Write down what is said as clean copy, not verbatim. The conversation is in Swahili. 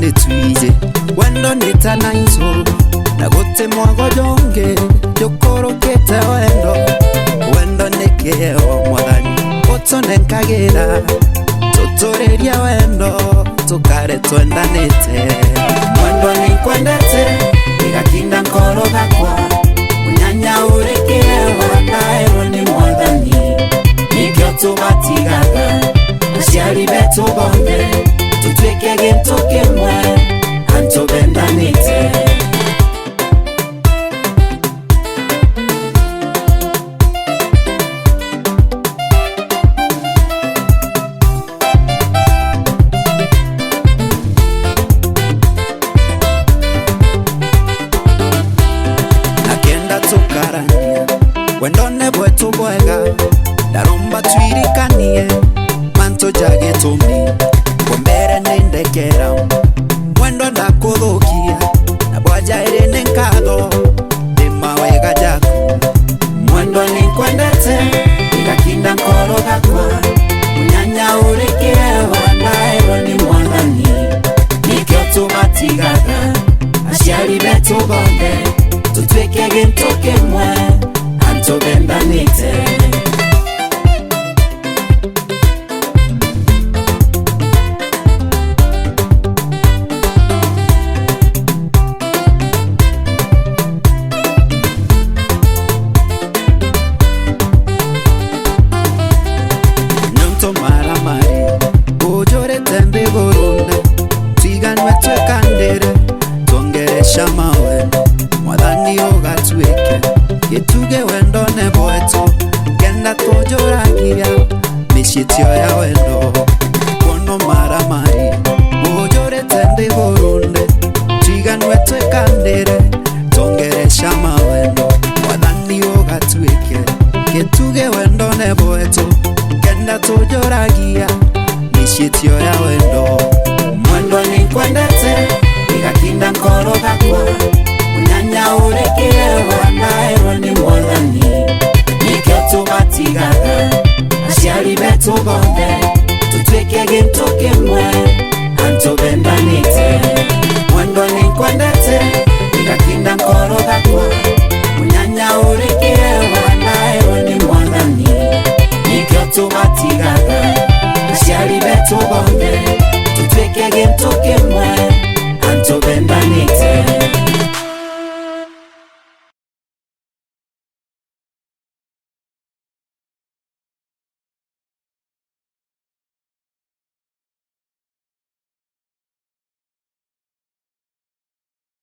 ni tuije wendo nitanaizo na gote mwago jonge jokoro kete wendo nikeo mwadani oto nenkagira tutoreria wendo tukare twendanite wendo nikwendete igakinda nkoro gakwa unyanya urekeo naero ni mwadani nikyo tubatigaga asiari betu bonde tutweke gintu kimwe anto bendanite nakenda tukarania wendone bwetu bwega daromba twirikanie manto jage tumi kombere nendekera mwendo ndakuthukia na bwajaire nenkatho ndima wega jaku mwendo nikwendete igakinda nkoro gakwa unyanya urekewa naero ni mwathani nikyo tubatigaga asiari betu bonde tutweke gintu kimwe anto bendanite maramari ujore tembe burunde twiganwe twekandire twongeresha mawe mwathani ugatwike gituge wendo ne bwetu kenda tujoragia mishitio ya wendo kono maramari ujore tembe burunde twiganwe twekandire twongeresha mawe mwathani ugatwike gituge wendo ne bwetu kenda tujoragia mishitio ya wendo mwendo nikwendete igakinda nkoro gakwa unyanya urekewa naero ni mwathani nikyo tubatigaga asiari betu bonde tutweke gintu kimwe anto bendanite mwendo nikwendete igakinda nkoro gakwa unyanya urekewa naero ni mwathani nikyo tubatigaga asiari betu bonde tutweke gintu kimwe anto bendanite